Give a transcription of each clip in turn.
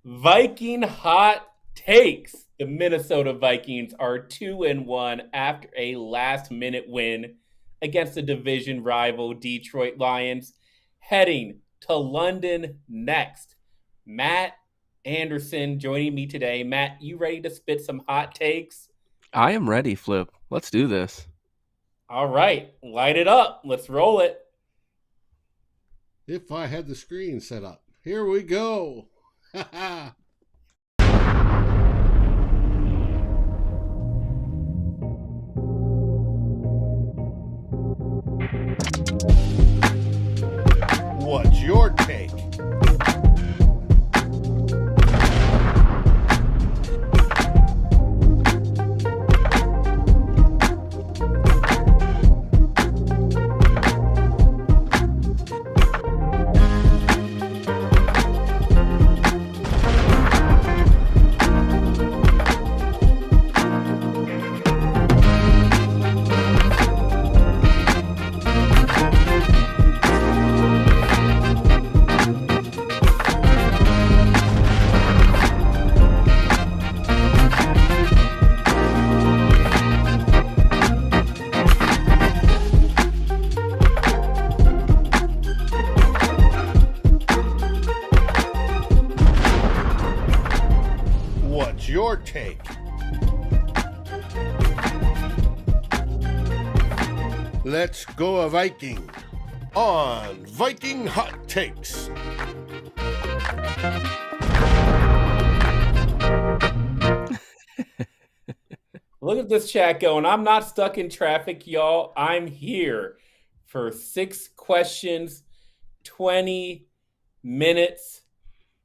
Viking Hot Takes. The Minnesota Vikings are 2-1 after a last-minute win against the division rival Detroit Lions, heading to London next. Matt Anderson joining me today. Matt, you ready to spit some hot takes? I am ready, Flip. Let's do this. All right, light it up. Let's roll it. If I had the screen set up. Here we go. What's your take? What's your take? Let's go a Viking on Viking Hot Takes. Look at this chat going. I'm not stuck in traffic, y'all. I'm here for 6 questions, 20 minutes.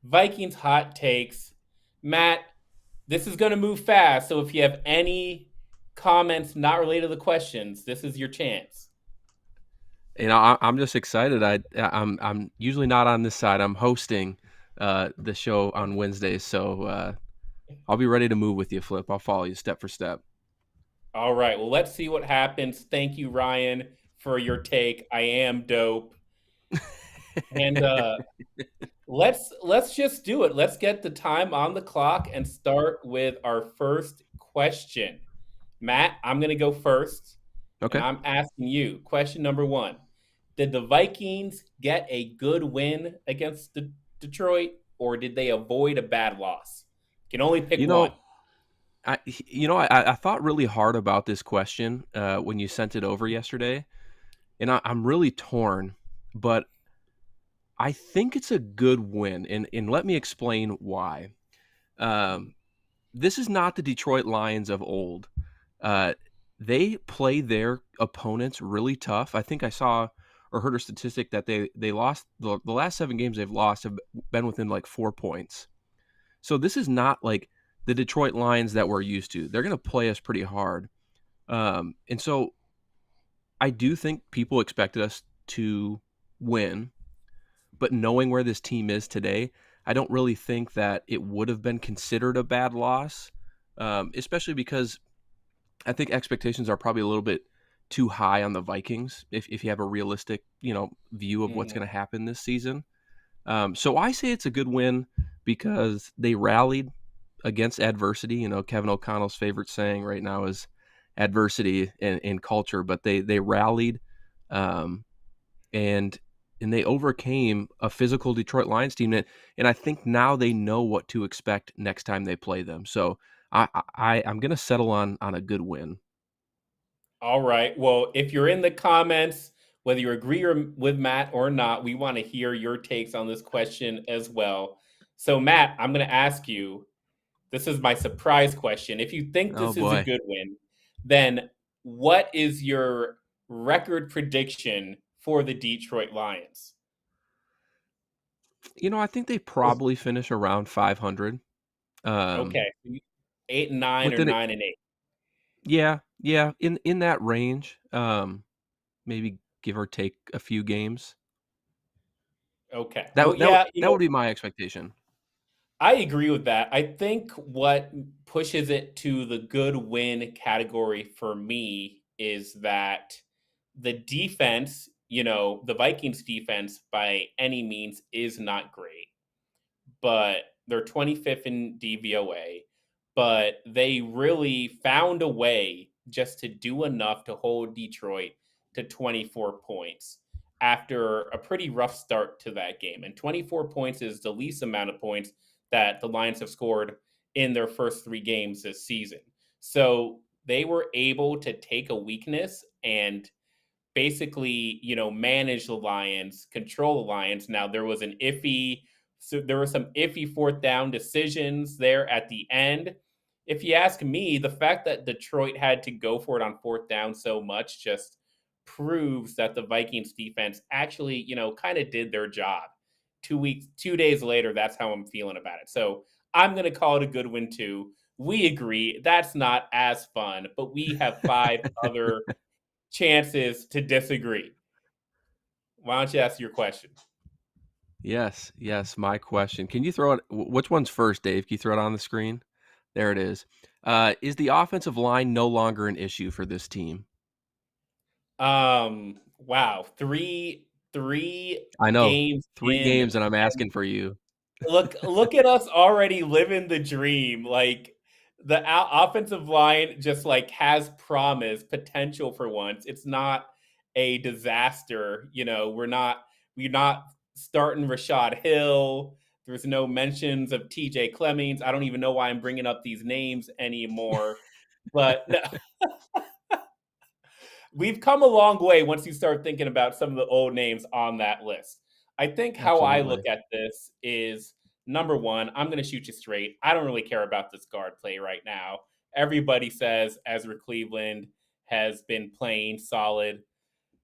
Vikings hot takes. Matt, this is going to move fast. So if you have any comments not related to the questions, this is your chance. I'm just excited. I'm usually not on this side. I'm hosting the show on Wednesdays, so I'll be ready to move with you, Flip. I'll follow you step for step. All right. Well, let's see what happens. Thank you, Ryan, for your take. I am dope. And let's just do it. Let's get the time on the clock and start with our first question. Matt, I'm going to go first, and Okay. I'm asking you question number one. Did the Vikings get a good win against Detroit, or did they avoid a bad loss? You can only pick You one. know, I thought really hard about this question when you sent it over yesterday, and I'm really torn, but I think it's a good win, and let me explain why. Um, this is not the Detroit Lions of old. Uh, they play their opponents really tough. I think I saw or heard a statistic that they lost the last 7 games they've lost have been within like 4 points. So this is not like the Detroit Lions that we're used to. They're going to play us pretty hard. And so I do think people expected us to win, but knowing where this team is today, I don't really think that it would have been considered a bad loss, especially because I think expectations are probably a little bit too high on the Vikings if you have a realistic, view of what's Mhm. going to happen this season. So I say it's a good win because they rallied against adversity. Kevin O'Connell's favorite saying right now is adversity in culture, but they rallied um, and and they overcame a physical Detroit Lions team, and I think now they know what to expect next time they play them. So I'm gonna settle on a good win. All right. Well, if you're in the comments, whether you agree with Matt or not, we want to hear your takes on this question as well. So, Matt, I'm going to ask you, this is my surprise question. If you think Oh this is a boy. good win, then what is your record prediction for the Detroit Lions? I think they probably finish around 500. Um, Okay. 8-9 or within it, 9-8. yeah, in that range. Maybe give or take a few games. Okay. That Well, would that would yeah, that would be my expectation. I agree with that. I think what pushes it to the good win category for me is that the defense, the Vikings defense by any means is not great. But They're 25th in DVOA, but they really found a way just to do enough to hold Detroit to 24 points after a pretty rough start to that game. And 24 points is the least amount of points that the Lions have scored in their first 3 games this season. So they were able to take a weakness and basically, manage the Lions, control the Lions. Now there were some iffy fourth down decisions there at the end. If you ask me, the fact that Detroit had to go for it on fourth down so much just proves that the Vikings defense actually, kind of did their job. 2 days later, that's how I'm feeling about it. So I'm going to call it a good win too. We agree that's not as fun, but we have 5 other chances to disagree. Why don't you ask your question? Yes, yes. My question. Can you throw it? Which one's first, Dave? Can you throw it on the screen? There it is. Is the offensive line no longer an issue for this team? Wow. Three I know. games 3 games, and I'm and asking for you. look at us already living the dream. Like the offensive line just like has promise, potential for once. It's not a disaster. We're not starting Rashad Hill. There's no mentions of TJ Clemmings. I don't even know why I'm bringing up these names anymore. But no, we've come a long way once you start thinking about some of the old names on that list. I think how I look Absolutely. at this is number one, I'm going to shoot you straight. I don't really care about this guard play right now. Everybody says Ezra Cleveland has been playing solid,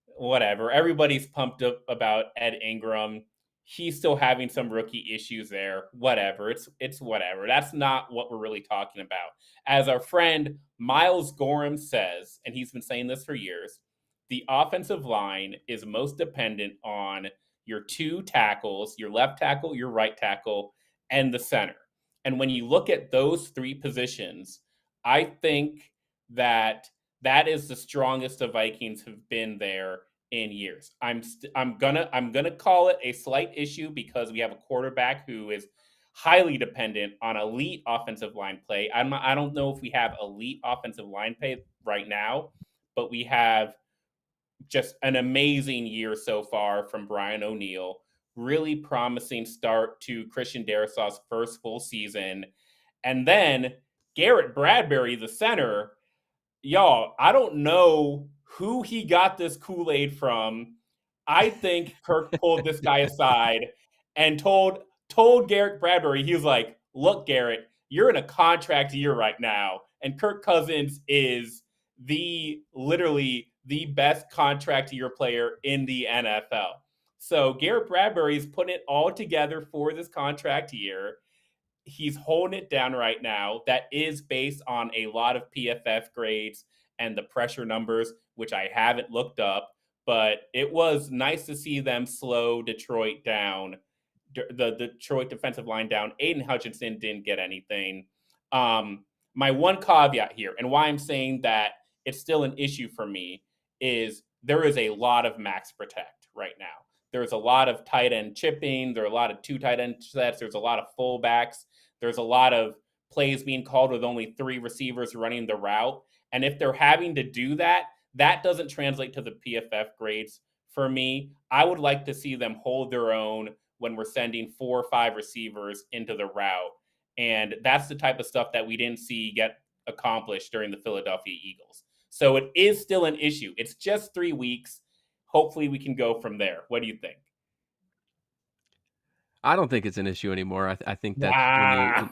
whatever. Everybody's pumped up about Ed Ingram. He's still having some rookie issues there. Whatever. It's whatever. That's not what we're really talking about. As our friend Miles Gorham says, and he's been saying this for years, the offensive line is most dependent on your 2 tackles, your left tackle, your right tackle, and the center. And when you look at those 3 positions, I think that is the strongest the Vikings have been there in years. I'm gonna call it a slight issue because we have a quarterback who is highly dependent on elite offensive line play. I don't know if we have elite offensive line play right now, but we have just an amazing year so far from Brian O'Neill. Really promising start to Christian Darrisaw's first full season. And then Garrett Bradbury, the center, y'all, I don't know who he got this Kool-Aid from. I think Kirk pulled this guy aside and told Garrett Bradbury, he was like, "Look, Garrett, you're in a contract year right now, and Kirk Cousins is literally the best contract year player in the NFL." So Garrett Bradbury is putting it all together for this contract year. He's holding it down right now. That is based on a lot of PFF grades and the pressure numbers, which I haven't looked up, but it was nice to see them slow Detroit down, the Detroit defensive line down. Aiden Hutchinson didn't get anything. My one caveat here, and why I'm saying that it's still an issue for me, is there is a lot of max protect right now. There's a lot of tight end chipping. There are a lot of 2 tight end sets. There's a lot of fullbacks. There's a lot of plays being called with only 3 receivers running the route. And if they're having to do that, that doesn't translate to the PFF grades for me. I would like to see them hold their own when we're sending 4 or 5 receivers into the route. And that's the type of stuff that we didn't see get accomplished during the Philadelphia Eagles. So it is still an issue. It's just 3 weeks. Hopefully we can go from there. What do you think? I don't think it's an issue anymore. I think that when Ah,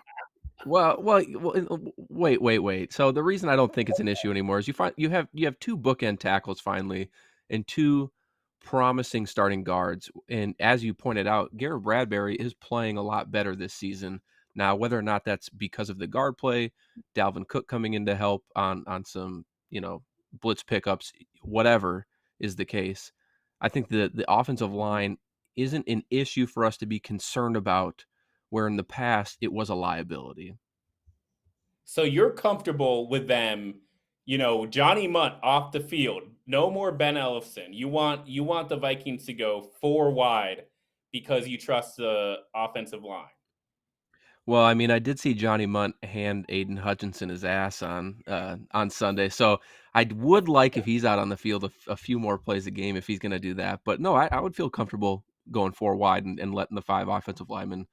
you wait. So the reason I don't think it's an issue anymore is you have 2 bookend tackles finally, and 2 promising starting guards. And as you pointed out, Garrett Bradbury is playing a lot better this season. Now, whether or not that's because of the guard play, Dalvin Cook coming in to help on some blitz pickups, whatever is the case, I think the offensive line isn't an issue for us to be concerned about, where in the past it was a liability. so you're comfortable with them, Johnny Munt off the field. No more Ben Ellison. You want the Vikings to go 4 wide because you trust the offensive line. Well, I mean, I did see Johnny Munt hand Aiden Hutchinson his ass on Sunday, so I would like if he's out on the field a few more plays a game if he's going to do that. But no, I would feel comfortable going 4 wide and letting the 5 offensive linemen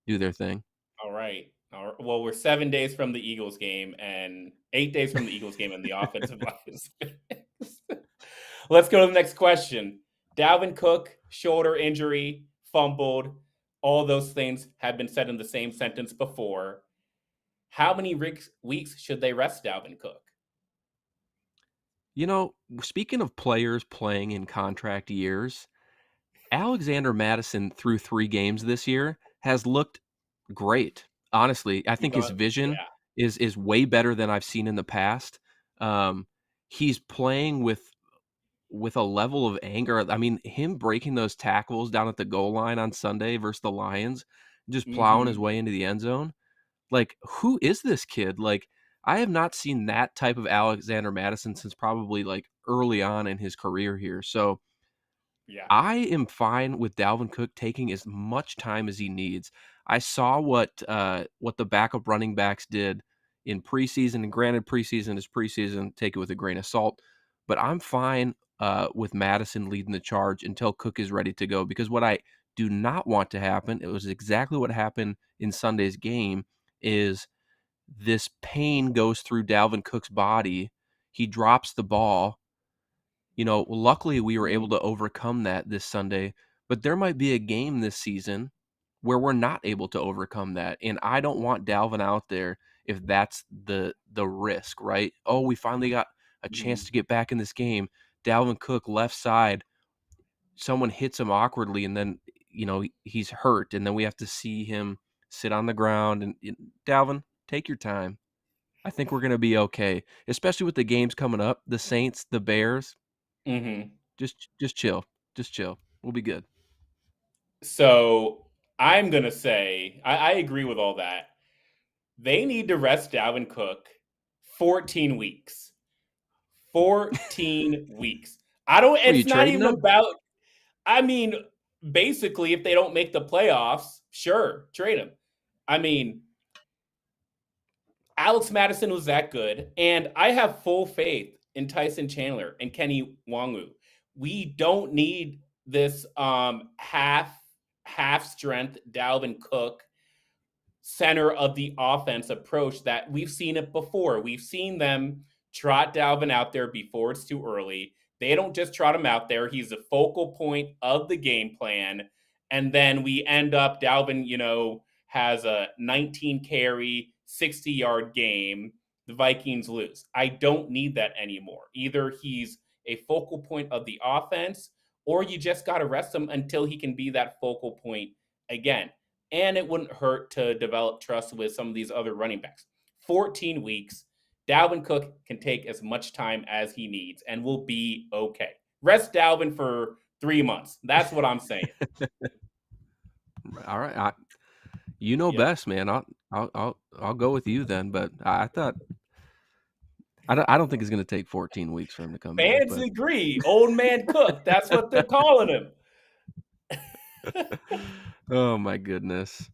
do their thing. All right. All right. Well, we're 7 days from the Eagles game and 8 days from the Eagles game, and the offensive line is fixed. Let's go to the next question. Dalvin Cook, shoulder injury, fumbled. All those things have been said in the same sentence before. How many weeks should they rest Dalvin Cook? You know, speaking of players playing in contract years, Alexander Madison through 3 games this year has looked great. Honestly, I He's think his on, vision yeah. is way better than I've seen in the past. Um, he's playing with a level of anger. I mean, him breaking those tackles down at the goal line on Sunday versus the Lions, just plowing his Mm-hmm. way into the end zone. Like, who is this kid? Like, I have not seen that type of Alexander Madison since probably like early on in his career here. So Yeah. I am fine with Dalvin Cook taking as much time as he needs. I saw what the backup running backs did in preseason, and granted, preseason is preseason. Take it with a grain of salt, but I'm fine with Madison leading the charge until Cook is ready to go. Because what I do not want to happen, it was exactly what happened in Sunday's game, is this pain goes through Dalvin Cook's body. He drops the ball. Luckily we were able Mm-hmm. to overcome that this Sunday, but there might be a game this season where we're not able to overcome that. And I don't want Dalvin out there if that's the risk, right? Oh, we finally got a chance Mm-hmm. to get back in this game. Dalvin Cook left side, someone hits him awkwardly and then he's hurt and then we have to see him sit on the ground and Dalvin, take your time. I think we're going to be okay, especially with the games coming up, the Saints, the Bears. Mm-hmm. Just chill. Just chill. We'll be good. So I'm gonna say I agree with all that. They need to rest Dalvin Cook 14 weeks. 14 weeks. I don't, Were you it's not trading even them? about, I mean, basically, if they don't make the playoffs, sure, trade him. I mean, Alex Madison was that good, and I have full faith in Tyson Chandler and Kenny Wangu. We don't need this half strength Dalvin Cook center of the offense approach that we've seen it before. We've seen them trot Dalvin out there before it's too early. They don't just trot him out there. He's the focal point of the game plan. And then we end up, Dalvin, has a 19 carry, 60-yard game. The Vikings lose. I don't need that anymore. Either he's a focal point of the offense, or you just got to rest him until he can be that focal point again. And it wouldn't hurt to develop trust with some of these other running backs. 14 weeks. Dalvin Cook can take as much time as he needs and will be okay. Rest Dalvin for 3 months. That's what I'm saying. All right. You know Yep. best, man. I'll go with you then. But I thought I don't think it's going to take 14 weeks for him to come back. Fans But agree. Old man Cook. That's what they're calling him. oh my goodness.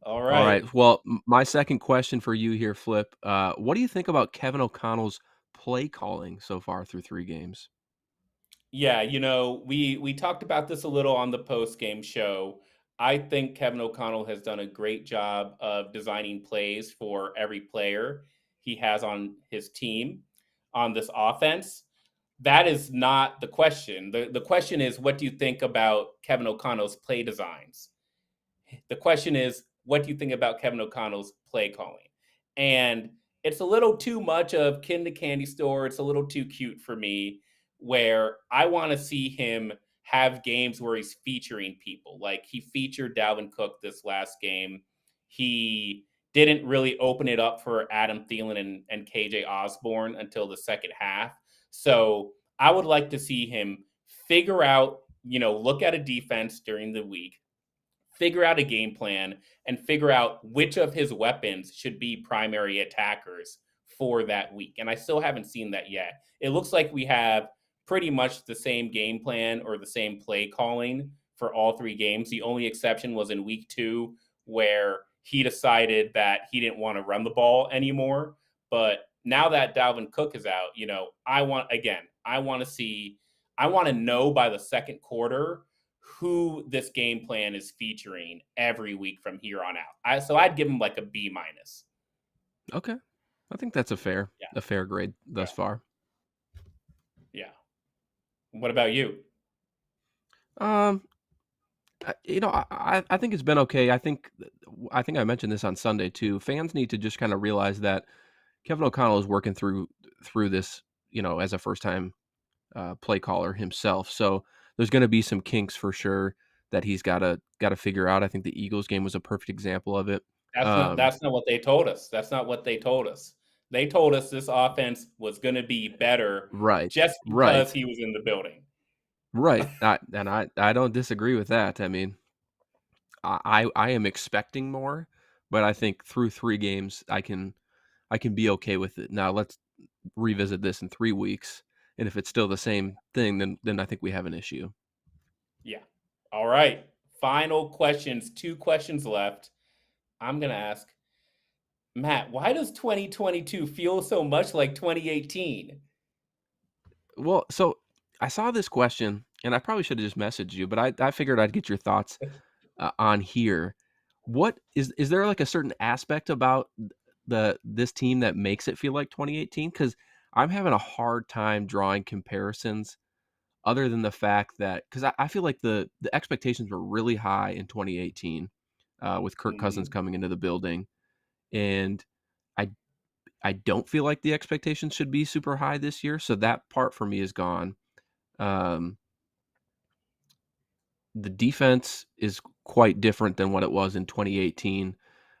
All All right. right. Well, my second question for you here, Flip. What do you think about Kevin O'Connell's play calling so far through 3 games? Yeah, we talked about this a little on the post game show. I think Kevin O'Connell has done a great job of designing plays for every player he has on his team on this offense. That is not the question. The question is, what do you think about Kevin O'Connell's play designs? The question is, what do you think about Kevin O'Connell's play calling? And it's a little too much of Kid the Candy Store. It's a little too cute for me, where I want to see him have games where he's featuring people. Like he featured Dalvin Cook this last game. He didn't really open it up for Adam Thielen and KJ Osborne until the second half. So I would like to see him figure out, look at a defense during the week, figure out a game plan, and figure out which of his weapons should be primary attackers for that week. And I still haven't seen that yet. It looks like we have pretty much the same game plan or the same play calling for all 3 games. The only exception was in week 2 where he decided that he didn't want to run the ball anymore. But now that Dalvin Cook is out, I want to know by the second quarter who this game plan is featuring every week from here on out. So I'd give him like a B minus. Okay. I think that's a fair grade thus Yeah. far. Yeah. What about you? I think it's been okay. I think I mentioned this on Sunday too. Fans need to just kind of realize that Kevin O'Connell is working through this, as a first time play caller himself. So there's going to be some kinks for sure that he's got to figure out. I think the Eagles game was a perfect example of it. That's not what they told us. That's not what they told us. They told us this offense was going to be better Right, just because right, he was in the building. right. I don't disagree with that. I mean, I am expecting more, but I think through 3 games I can be okay with it. Now let's revisit this in 3 weeks, and if it's still the same thing, then I think we have an issue. Yeah. All right. Final questions. 2 questions left. I'm going to ask Matt, why does 2022 feel so much like 2018? Well, so I saw this question, and I probably should have just messaged you, but I figured I'd get your thoughts on here. What is there like a certain aspect about this team that makes it feel like 2018? Because I'm having a hard time drawing comparisons, other than the fact that because I feel like the expectations were really high in 2018 with Kirk Cousins Mhm. coming into the building, and I I don't feel like the expectations should be super high this year. So that part for me is gone. Um, the defense is quite different than what it was in 2018.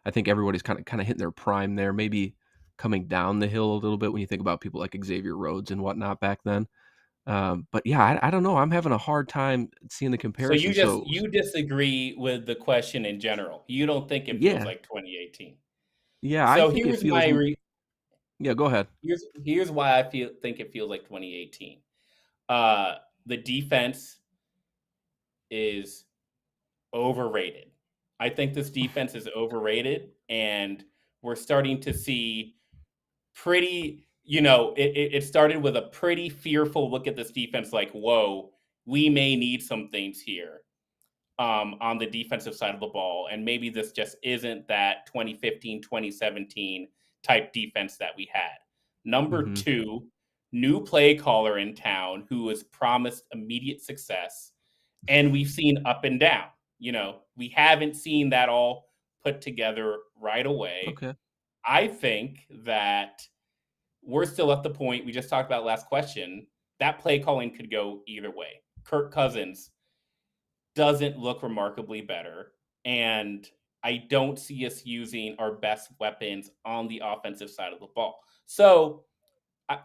I think everybody's kind of hitting their prime there, maybe coming down the hill a little bit when you think about people like Xavier Rhodes and whatnot back then. But yeah, I don't know. I'm having a hard time seeing the So comparison. So you disagree with the question in general. You don't think it feels yeah, like 2018. yeah, I So think it feels. Yeah, go ahead. here's why I think it feels like 2018. Uh, the defense is overrated. I think this defense is overrated, and we're starting to see it started with a pretty fearful look at this defense, like, whoa, we may need some things here on the defensive side of the ball. And maybe this just isn't that 2015, 2017 type defense that we had. Number Hmm. two, new play caller in town who was promised immediate success. And we've seen up and down. We haven't seen that all put together right away. Okay. I think that we're still at the point we just talked about last question. That play calling could go either way. Kirk Cousins doesn't look remarkably better. And I don't see us using our best weapons on the offensive side of the ball. So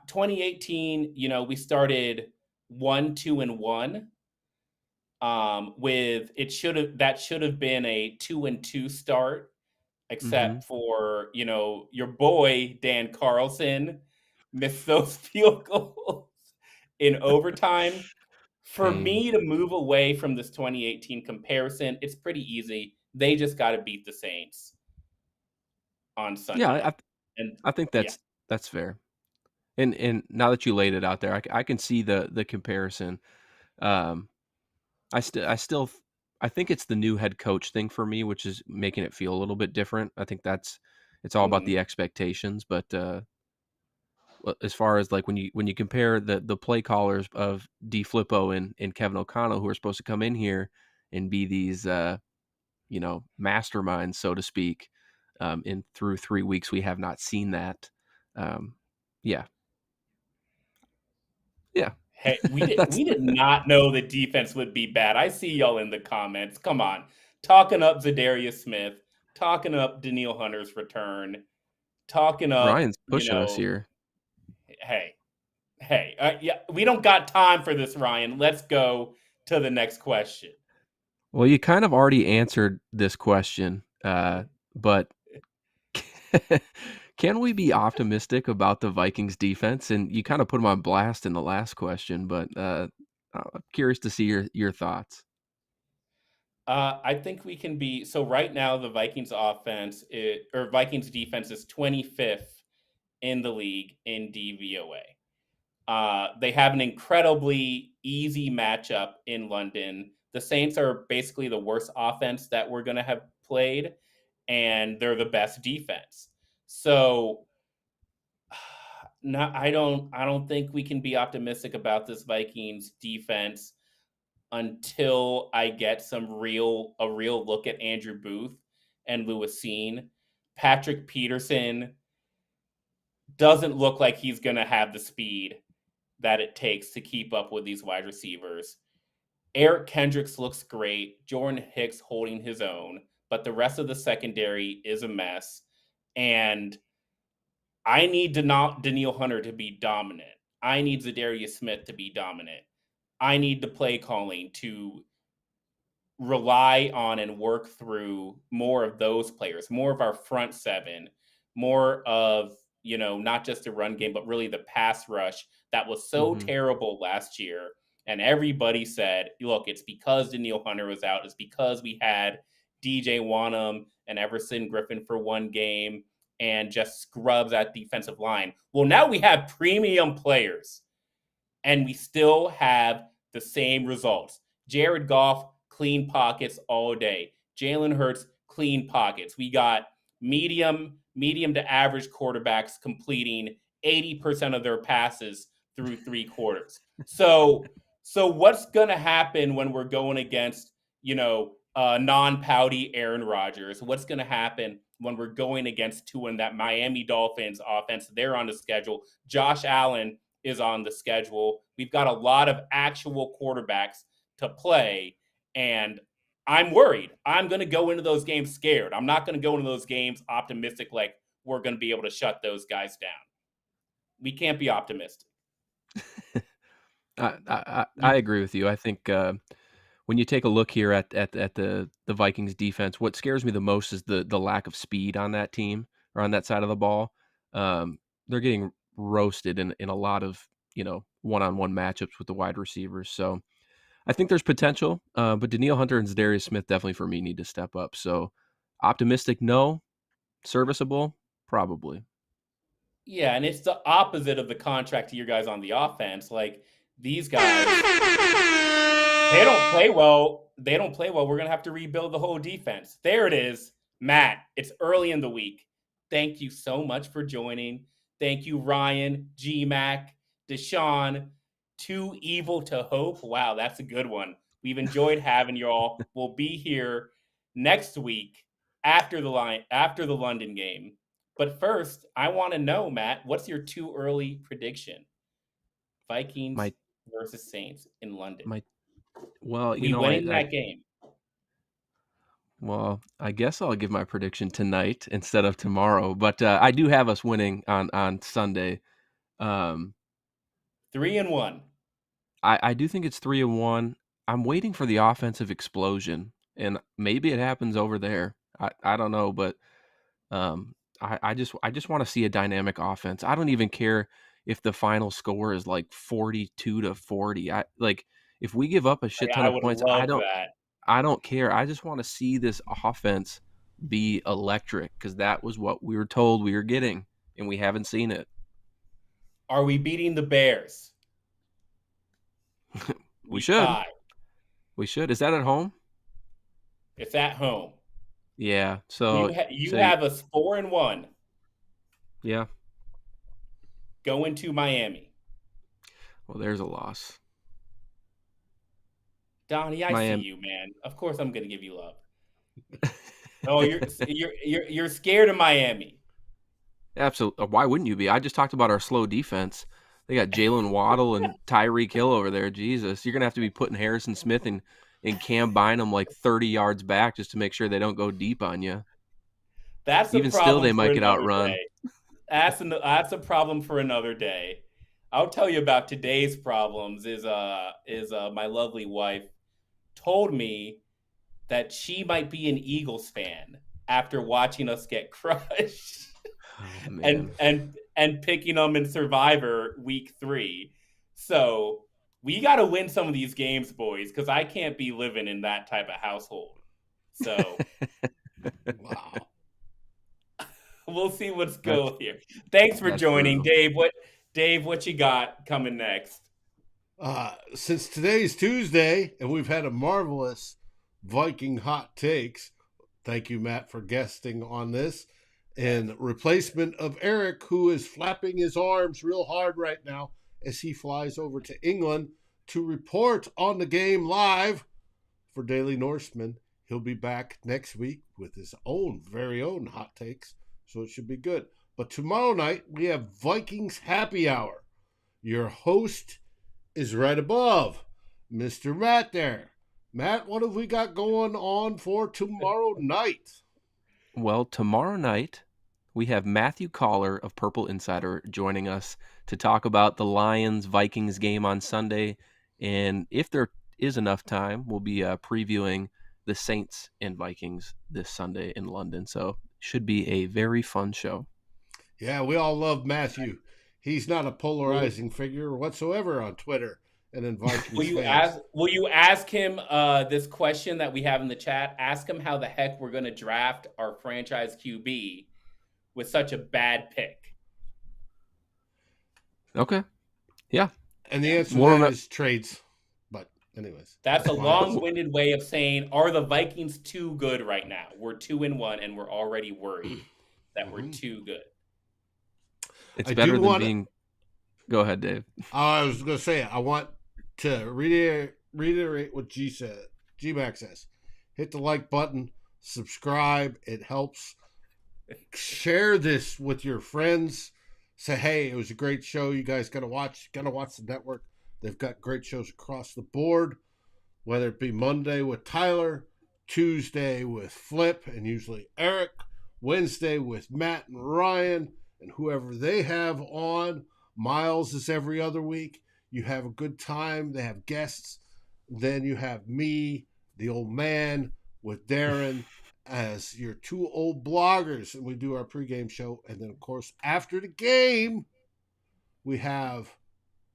2018, we started 1-2-1. With that should have been a 2-2 start, Hmm. except for your boy Dan Carlson missed those field goals in overtime. For Pain. me to move away from this 2018 comparison, it's pretty easy. They just got to beat the Saints on Yeah, Sunday. And I think yeah, that's fair. And now that you laid it out there, I can see the comparison. Um, I still I think it's the new head coach thing for me, which is making it feel a little bit different. I think it's all about the mhm. expectations, but as far as like when you compare the play callers of D Flippo and Kevin O'Connell, who are supposed to come in here and be these masterminds, so to speak, in through 3 weeks we have not seen that. Um, yeah, yeah, Hey, we did that's we did not know the defense would be bad. I see y'all in the comments. Come on, talking up Zadarius Smith, talking up Daniil Hunter's return, talking up. Ryan's pushing us here. Hey, hey, yeah, we don't got time for this, Ryan. Let's go to the next question. Well, you kind of already answered this question, but can we be optimistic about the Vikings defense? And you kind of put them on blast in the last question, but I'm curious to see your thoughts. I think we can be so right now the Vikings defense is 25th in the league in DVOA. They have an incredibly easy matchup in London. The Saints are basically the worst offense that we're going to have played, and they're the best defense. So, no, I don't think we can be optimistic about this Vikings defense until I get a real look at Andrew Booth and Lewis Cine. Patrick Peterson doesn't look like he's going to have the speed that it takes to keep up with these wide receivers. Eric Kendricks looks great. Jordan Hicks holding his own, but the rest of the secondary is a mess. And I need Daniil Hunter to be dominant. I need Zadarius Smith to be dominant. I need the play calling to rely on and work through more of those players, more of our front seven, more of, not just the run game, but really the pass rush that was so Hmm. terrible last year. And everybody said, look, it's because Daniil Hunter was out. It's because we had DJ Wanham and Everson Griffin for one game and just scrubs at defensive line. Well, now we have premium players and we still have the same results. Jared Goff, clean pockets all day. Jalen Hurts, clean pockets. We got medium to average quarterbacks completing 80% of their passes through 3 quarters. So what's going to happen when we're going against, non-pouty Aaron Rodgers? What's going to happen when we're going against two in that Miami Dolphins offense? They're on the schedule. Josh Allen is on the schedule. We've got a lot of actual quarterbacks to play, and I'm worried. I'm going to go into those games scared. I'm not going to go into those games optimistic like we're going to be able to shut those guys down. We can't be optimistic. I agree with you. I think when you take a look here at the Vikings defense, what scares me the most is the lack of speed on that team or on that side of the ball. They're getting roasted in a lot of one-on-one matchups with the wide receivers. So I think there's potential, but Daniil Hunter and Zadarius Smith definitely for me need to step up. So optimistic, no. Serviceable, probably. Yeah, and it's the opposite of the contract to your guys on the offense. Like these guys, they don't play well. They don't play well. We're going to have to rebuild the whole defense. There it is. Matt, it's early in the week. Thank you so much for joining. Thank you, Ryan, GMAC, Deshaun, Too Evil to Hope. Wow, that's a good one. We've enjoyed having you all. We'll be here next week after the London game. But first, I want to know, Matt, what's your too early prediction? Vikings My versus Saints in London. my well, We winning that game. well, I guess I'll give my prediction tonight instead of tomorrow, but I do have us winning on Sunday. Um, 3-1. I do think it's 3-1. I'm waiting for the offensive explosion, and maybe it happens over there. I don't know, but I just want to see a dynamic offense. I don't even care if the final score is like 42-40. If we give up a shit ton I of would points, love that. I don't care. I just want to see this offense be electric because that was what we were told we were getting, and we haven't seen it. Are we beating the Bears? We should. 5. We should. Is that at home? It's at home. Yeah. So You have us 4-1 yeah. going to Miami. Well, there's a loss. Donnie, I Miami. see you, man. Of course, I'm going to give you love. Oh, you're scared of Miami. Absolutely. Why wouldn't you be? I just talked about our slow defense. They got Jalen Waddle and Tyreek Hill over there. Jesus, you're gonna have to be putting Harrison Smith and Cam Bynum like 30 yards back just to make sure they don't go deep on you. That's Even still, they might get outrun. That's a problem for another day. I'll tell you about today's problems. Is my lovely wife told me that she might be an Eagles fan after watching us get crushed. Oh, man. and picking them in Survivor week 3. So we got to win some of these games, boys, because I can't be living in that type of household. So Wow. we'll see what's going here. Thanks for That's joining, brutal. Dave. What you got coming next? Since today's Tuesday, and we've had a marvelous Viking Hot Takes. Thank you, Matt, for guesting on this. In replacement of Eric, who is flapping his arms real hard right now as he flies over to England to report on the game live for Daily Norseman. He'll be back next week with his very own hot takes, so it should be good. But tomorrow night, we have Vikings Happy Hour. Your host is right above, Mr. Matt there. Matt, what have we got going on for tomorrow night? Well, tomorrow night, we have Matthew Collar of Purple Insider joining us to talk about the Lions-Vikings game on Sunday. And if there is enough time, we'll be previewing the Saints and Vikings this Sunday in London. So should be a very fun show. Yeah, we all love Matthew. He's not a polarizing figure whatsoever on Twitter and in Vikings Will you ask him this question that we have in the chat? Ask him how the heck we're going to draft our franchise QB with such a bad pick. Okay. Yeah. And the answer to that is trades. But anyways. That's a long-winded way of saying, are the Vikings too good right now? We're 2-1 and we're already worried that we're too good. It's better than being... Go ahead, Dave. I was going to say, I want to reiterate what G-Mac says. Hit the like button, subscribe. It helps. Share this with your friends. Say, hey, it was a great show. You guys got to watch the network. They've got great shows across the board, whether it be Monday with Tyler, Tuesday with Flip, and usually Eric, Wednesday with Matt and Ryan, and whoever they have on. Miles is every other week. You have a good time. They have guests. Then you have me, the old man, with Darren as your two old bloggers, and we do our pregame show. And then, of course, after the game, we have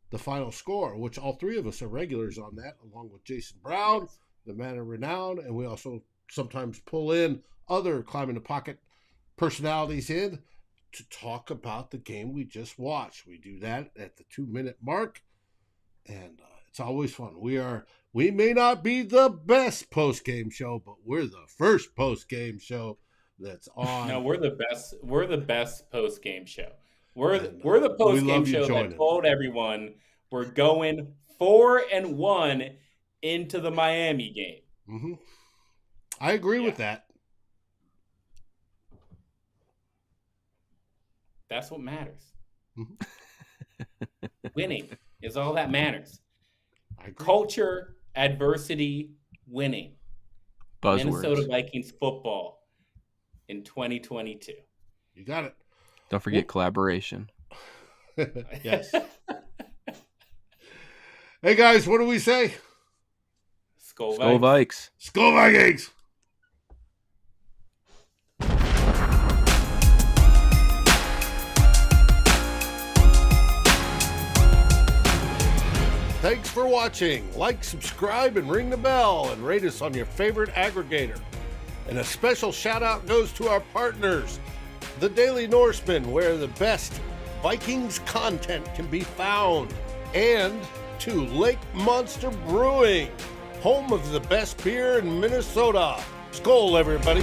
the final score, which all three of us are regulars on that, along with Jason Brown, the man of renown, and we also sometimes pull in other Climbing the Pocket personalities in to talk about the game we just watched. We do that at the 2-minute mark, and it's always fun. We may not be the best post-game show, but we're the first post-game show that's on. No, we're the best. We're the best post-game show. We're the post-game show that told everyone we're going 4-1 into the Miami game. Mm-hmm. I agree with that. That's what matters. Winning is all that matters. Culture, adversity, winning. Buzzwords. Minnesota Vikings football in 2022. You got it. Don't forget collaboration. Yes. Hey, guys, what do we say? Skol Vikes. Skol Vikings! Thanks for watching. Like, subscribe, and ring the bell, and rate us on your favorite aggregator. And a special shout out goes to our partners, the Daily Norseman, where the best Vikings content can be found, and to Lake Monster Brewing, home of the best beer in Minnesota. Skol, everybody.